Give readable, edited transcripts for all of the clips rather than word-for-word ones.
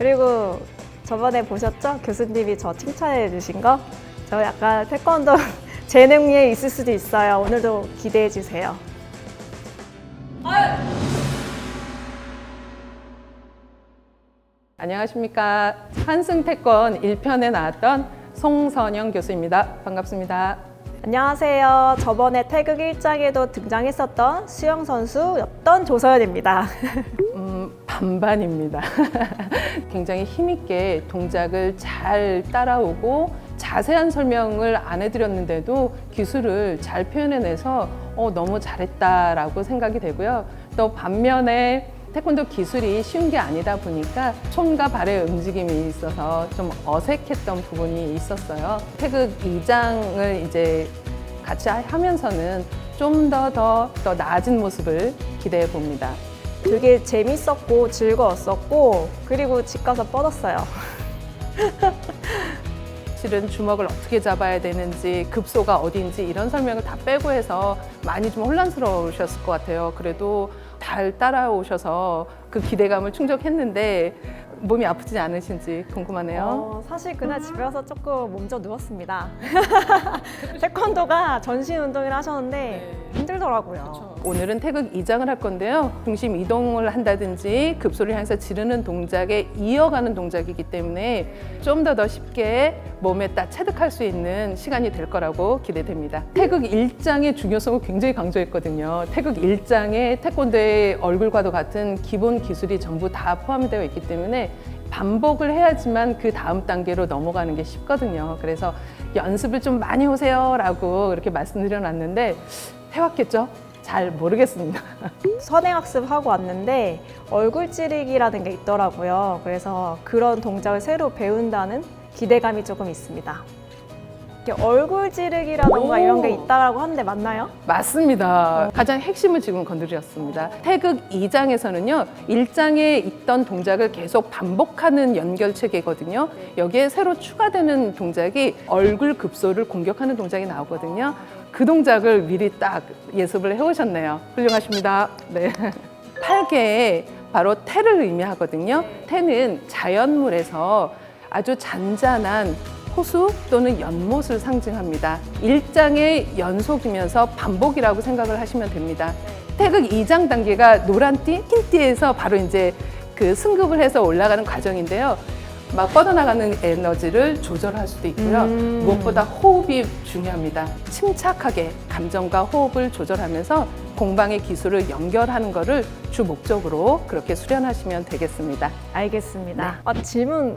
그리고 저번에 보셨죠? 교수님이 저 칭찬해 주신 거? 저 약간 태권도 재능에 있을 수도 있어요. 오늘도 기대해 주세요. 안녕하십니까. 한승태권 1편에 나왔던 송선영 교수입니다. 반갑습니다. 안녕하세요. 저번에 태극 1장에도 등장했었던 수영 선수였던 조서연입니다. 반반입니다. 굉장히 힘있게 동작을 잘 따라오고 자세한 설명을 안 해드렸는데도 기술을 잘 표현해내서 너무 잘했다라고 생각이 되고요. 또 반면에 태권도 기술이 쉬운 게 아니다 보니까 손과 발의 움직임이 있어서 좀 어색했던 부분이 있었어요. 태극 2장을 이제 같이 하면서는 좀 더 나아진 모습을 기대해 봅니다. 되게 재밌었고 즐거웠었고 그리고 집 가서 뻗었어요. 실은 주먹을 어떻게 잡아야 되는지 급소가 어딘지 이런 설명을 다 빼고 해서 많이 좀 혼란스러우셨을 것 같아요. 그래도 잘 따라오셔서 그 기대감을 충족했는데 몸이 아프지 않으신지 궁금하네요. 사실 그날 집에 와서 조금 몸져 누웠습니다. 태권도가 전신 운동을 하셨는데 힘들더라고요. 오늘은 태극 2장을 할 건데요. 중심 이동을 한다든지 급소를 향해서 지르는 동작에 이어가는 동작이기 때문에 좀 더 쉽게 몸에 딱 체득할 수 있는 시간이 될 거라고 기대됩니다. 태극 1장의 중요성을 굉장히 강조했거든요. 태극 1장에 태권도의 얼굴과도 같은 기본 기술이 전부 다 포함되어 있기 때문에 반복을 해야지만 그 다음 단계로 넘어가는 게 쉽거든요. 그래서 연습을 좀 많이 오세요 라고 이렇게 말씀드려놨는데 해왔겠죠? 잘 모르겠습니다. 선행학습하고 왔는데 얼굴 찌르기라는 게 있더라고요. 그래서 그런 동작을 새로 배운다는 기대감이 조금 있습니다. 이렇게 얼굴 찌르기라던가 이런 게 있다라고 하는데 맞나요? 맞습니다. 가장 핵심을 지금 건드렸습니다. 태극 2장에서는요, 1장에 있던 동작을 계속 반복하는 연결체계거든요. 여기에 새로 추가되는 동작이 얼굴 급소를 공격하는 동작이 나오거든요. 그 동작을 미리 딱 예습을 해오셨네요. 훌륭하십니다. 네. 팔개에 바로 태를 의미하거든요. 태는 자연물에서 아주 잔잔한 호수 또는 연못을 상징합니다. 1장의 연속이면서 반복이라고 생각을 하시면 됩니다. 태극 2장 단계가 노란띠, 흰띠에서 바로 이제 그 승급을 해서 올라가는 과정인데요. 막 뻗어나가는 에너지를 조절할 수도 있고요. 무엇보다 호흡이 중요합니다. 침착하게 감정과 호흡을 조절하면서 공방의 기술을 연결하는 것을 주 목적으로 그렇게 수련하시면 되겠습니다. 알겠습니다. 질문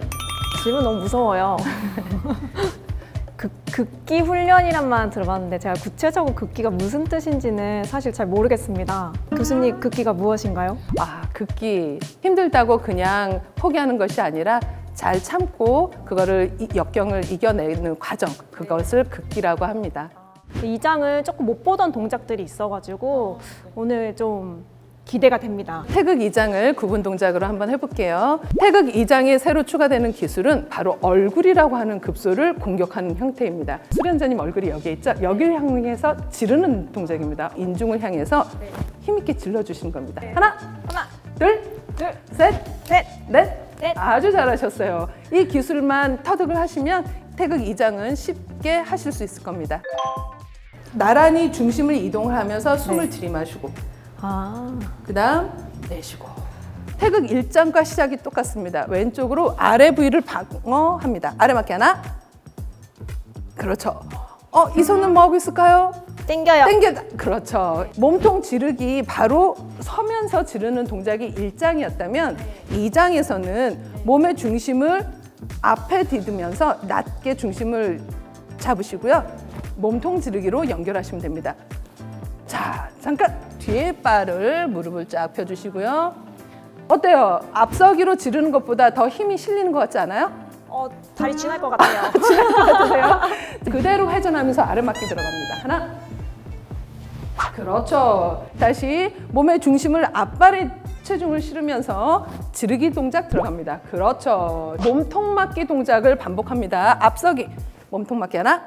너무 무서워요. 극기 훈련이란 말 들어봤는데 제가 구체적으로 극기가 무슨 뜻인지는 사실 잘 모르겠습니다. 교수님, 극기가 무엇인가요? 극기 힘들다고 그냥 포기하는 것이 아니라 잘 참고 그거를 역경을 이겨내는 과정, 그것을 극기라고 합니다. 2장을 조금 못 보던 동작들이 있어가지고 오늘 좀 기대가 됩니다. 태극 2장을 구분 동작으로 한번 해볼게요. 태극 2장에 새로 추가되는 기술은 바로 얼굴이라고 하는 급소를 공격하는 형태입니다. 수련자님 얼굴이 여기에 있죠? 여기를 향해서 지르는 동작입니다. 인중을 향해서 힘있게 질러주시는 겁니다. 하나, 둘, 셋, 넷. 아주 잘하셨어요. 이 기술만 터득을 하시면 태극 2장은 쉽게 하실 수 있을 겁니다. 나란히 중심을 이동을 하면서 숨을 들이마시고 그 다음 내쉬고. 태극 1장과 시작이 똑같습니다. 왼쪽으로 아래 부위를 방어합니다. 아래 맞게 하나. 그렇죠. 이 손은 뭐 하고 있을까요? 땡겨요. 그렇죠. 몸통 지르기 바로 서면서 지르는 동작이 1장이었다면 2장에서는 몸의 중심을 앞에 디디면서 낮게 중심을 잡으시고요. 몸통 지르기로 연결하시면 됩니다. 자, 잠깐 뒤에 발을 무릎을 쫙 펴주시고요. 어때요? 앞서기로 지르는 것보다 더 힘이 실리는 것 같지 않아요? 다리 지날 것 같아요. 지날 것 같으세요? 그대로 회전하면서 아래맞기 들어갑니다. 하나. 그렇죠. 다시 몸의 중심을 앞발에 체중을 실으면서 지르기 동작 들어갑니다. 그렇죠. 몸통 맞기 동작을 반복합니다. 앞서기, 몸통 맞기 하나.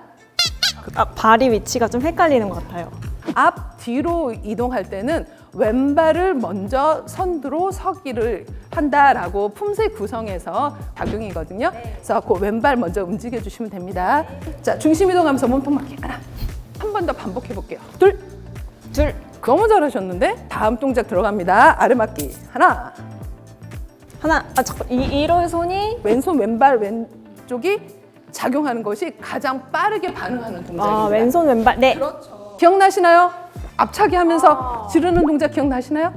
발이 위치가 좀 헷갈리는 것 같아요. 앞 뒤로 이동할 때는 왼발을 먼저 선두로 서기를 한다라고 품새 구성에서 작용이거든요. 그래서 그 왼발 먼저 움직여 주시면 됩니다. 자, 중심 이동하면서 몸통 맞기 하나. 한 번 더 반복해 볼게요. 둘. 너무 잘하셨는데 다음 동작 들어갑니다. 아래 맞기 하나. 하나. 아, 잠깐. 이런 손이 왼손 왼발 왼쪽이 작용하는 것이 가장 빠르게 반응하는 동작입니다. 왼손 왼발. 네. 기억나시나요? 앞차기 하면서 지르는 동작 기억나시나요?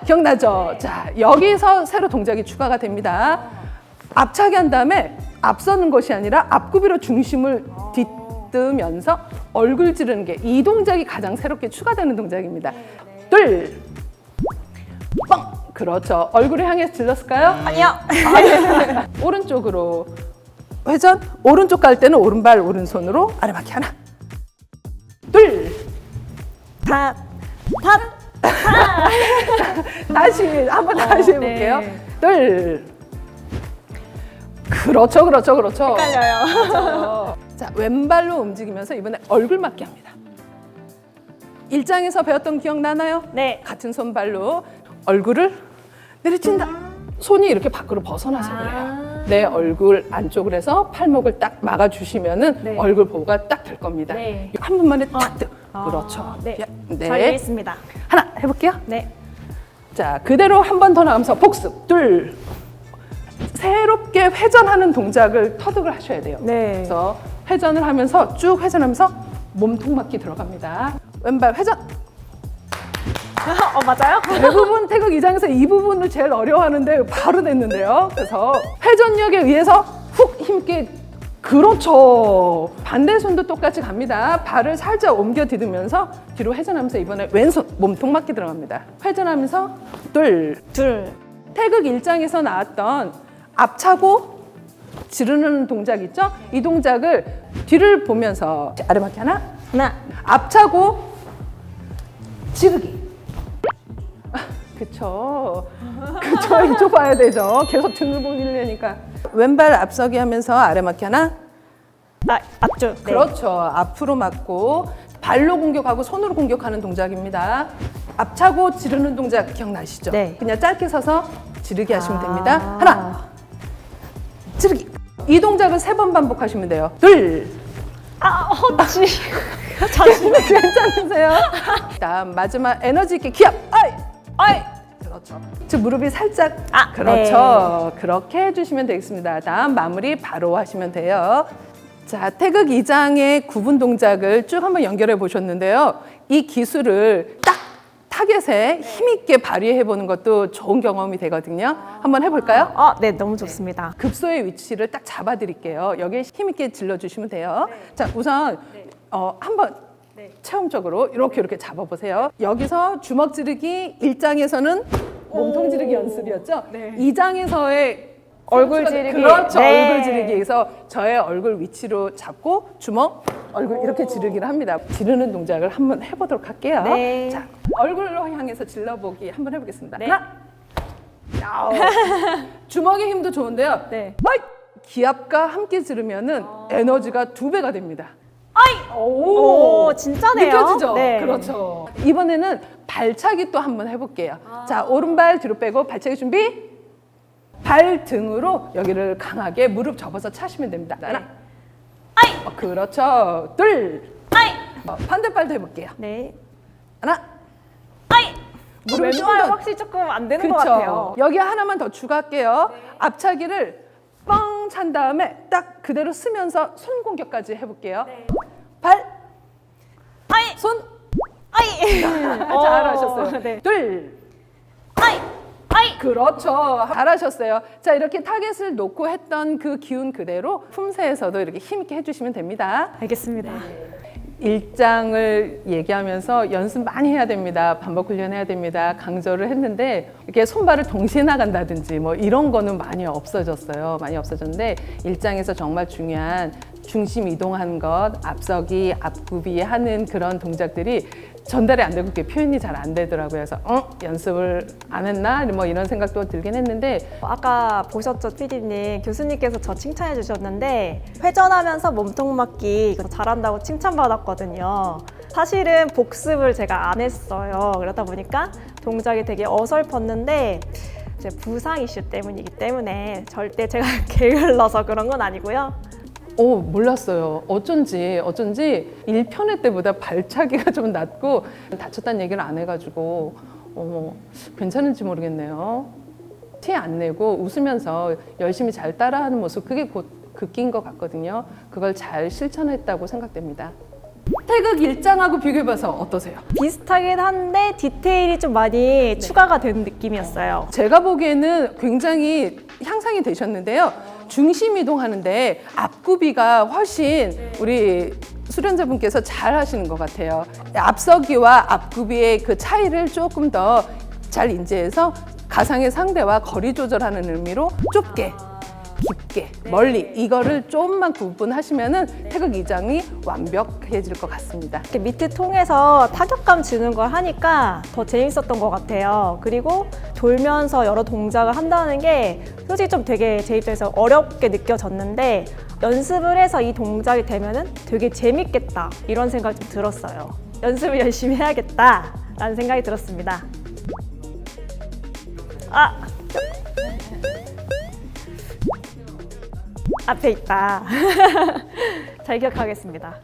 기억나죠? 자, 여기서 새로 동작이 추가가 됩니다. 앞차기 한 다음에 앞서는 것이 아니라 앞구비로 중심을 뒤뜨면서 얼굴 지르는 게 이 동작이 가장 새롭게 추가되는 동작입니다. 둘, 뻥! 그렇죠. 얼굴을 향해서 질렀을까요? 아니요. 오른쪽으로 회전, 오른쪽 갈 때는 오른발 오른손으로 아래바퀴 하나. 둘, 다. 다시 한번 다시 해볼게요. 둘. 그렇죠. 헷갈려요. 그렇죠. 자, 왼발로 움직이면서 이번에 얼굴 맞기 합니다. 일장에서 배웠던 기억 나나요? 네. 같은 손발로 얼굴을 내리친다. 손이 이렇게 밖으로 벗어나서 그래요. 내 얼굴 안쪽으로 해서 팔목을 딱 막아주시면은 네. 얼굴 보호가 딱 될 겁니다. 네. 한 번만에 딱 돼. 그렇죠. 네. 네. 잘 이해했습니다. 하나 해볼게요. 네. 자, 그대로 한 번 더 나가면서 복습. 둘. 새롭게 회전하는 동작을 터득을 하셔야 돼요. 네. 그래서 회전을 하면서 쭉 회전하면서 몸통 맞기 들어갑니다. 왼발 회전. 맞아요? 대부분 태극 이장에서 이 부분을 제일 어려워하는데 바로 됐는데요. 그래서 회전력에 의해서 훅 힘있게. 그렇죠. 반대 손도 똑같이 갑니다. 발을 살짝 옮겨 디디면서 뒤로 회전하면서 이번에 왼손 몸통 맞기 들어갑니다. 회전하면서 둘. 태극 1장에서 나왔던 앞차고 지르는 동작 있죠? 이 동작을 뒤를 보면서 아래 맞기 하나. 앞차고 지르기. 그쵸. 이쪽 봐야 되죠. 계속 등을 보려니까. 왼발 앞서기 하면서 아래 맞기 하나. 앞쪽. 네. 그렇죠. 앞으로 맞고 발로 공격하고 손으로 공격하는 동작입니다. 앞차고 지르는 동작 기억나시죠? 네. 그냥 짧게 서서 지르기 하시면 됩니다. 하나. 지르기. 이 동작을 3번 반복하시면 돼요. 둘. 자신 괜찮으세요? 다음 마지막 에너지 있게 기합. 아이. 그렇죠. 즉 무릎이 살짝. 그렇죠. 네. 그렇게 해주시면 되겠습니다. 다음 마무리 바로 하시면 돼요. 자, 태극 2장의 구분 동작을 쭉 한번 연결해 보셨는데요. 이 기술을 딱 타겟에 힘있게 발휘해 보는 것도 좋은 경험이 되거든요. 한번 해볼까요? 네, 너무 좋습니다. 급소의 위치를 딱 잡아드릴게요. 여기에 힘있게 질러주시면 돼요. 자, 우선 한번 체험적으로 이렇게 잡아보세요. 여기서 주먹 지르기 1장에서는 몸통 지르기 연습이었죠? 2장에서의 얼굴 지르기. 그렇죠. 네. 얼굴 지르기에서 저의 얼굴 위치로 잡고 주먹, 얼굴 이렇게 지르기를 합니다. 지르는 동작을 한번 해보도록 할게요. 네. 자, 얼굴로 향해서 질러보기 한번 해보겠습니다. 네. 하나. 주먹의 힘도 좋은데요. 네. 기압과 함께 지르면은 에너지가 2배가 됩니다. 오, 진짜네요. 느껴지죠? 네. 그렇죠. 이번에는 발차기 또 한번 해볼게요. 자, 오른발 뒤로 빼고 발차기 준비. 발 등으로 여기를 강하게 무릎 접어서 차시면 됩니다. 하나. 그렇죠. 둘. 반대발도 해볼게요. 네. 하나. 무릎을 좀 왼발 더. 확실히 조금 안 되는 것 그렇죠. 같아요. 여기 하나만 더 추가할게요. 앞차기를 뻥 찬 다음에 딱 그대로 쓰면서 손 공격까지 해볼게요. 발. 손. 잘하셨어요. 네. 둘. 그렇죠. 잘하셨어요. 자, 이렇게 타겟을 놓고 했던 그 기운 그대로 품새에서도 이렇게 힘있게 해주시면 됩니다. 알겠습니다. 일장을 얘기하면서 연습 많이 해야 됩니다. 반복 훈련해야 됩니다. 강조를 했는데 이렇게 손발을 동시에 나간다든지 뭐 이런 거는 많이 없어졌어요. 많이 없어졌는데 일장에서 정말 중요한 중심 이동하는 것, 앞서기, 앞구비 하는 그런 동작들이 전달이 안 되고 그게 표현이 잘 안 되더라고요. 그래서 연습을 안 했나? 뭐 이런 생각도 들긴 했는데 아까 보셨죠, PD님? 교수님께서 저 칭찬해 주셨는데 회전하면서 몸통 맞기 이거 잘한다고 칭찬받았거든요. 사실은 복습을 제가 안 했어요. 그러다 보니까 동작이 되게 어설펐는데 제 부상 이슈 때문이기 때문에 절대 제가 게을러서 그런 건 아니고요. 몰랐어요. 어쩐지 1편회 때보다 발차기가 좀 낮고 다쳤다는 얘기를 안 해가지고 괜찮은지 모르겠네요. 티 안 내고 웃으면서 열심히 잘 따라하는 모습, 그게 곧 극기인 것 같거든요. 그걸 잘 실천했다고 생각됩니다. 태극 일장하고 비교해봐서 어떠세요? 비슷하긴 한데 디테일이 좀 많이 추가가 된 느낌이었어요. 제가 보기에는 굉장히 향상이 되셨는데요. 중심 이동하는데 앞구비가 훨씬 우리 수련자분께서 잘 하시는 것 같아요. 앞서기와 앞구비의 그 차이를 조금 더 잘 인지해서 가상의 상대와 거리 조절하는 의미로 좁게, 깊게, 멀리 이거를 좀만 구분하시면은 태극 이장이 완벽해질 것 같습니다. 이렇게 미트 통해서 타격감 주는 걸 하니까 더 재밌었던 것 같아요. 그리고 돌면서 여러 동작을 한다는 게 솔직히 좀 되게 제 입장에서 어렵게 느껴졌는데 연습을 해서 이 동작이 되면은 되게 재밌겠다 이런 생각이 좀 들었어요. 연습을 열심히 해야겠다라는 생각이 들었습니다. 앞에 있다. 잘 기억하겠습니다.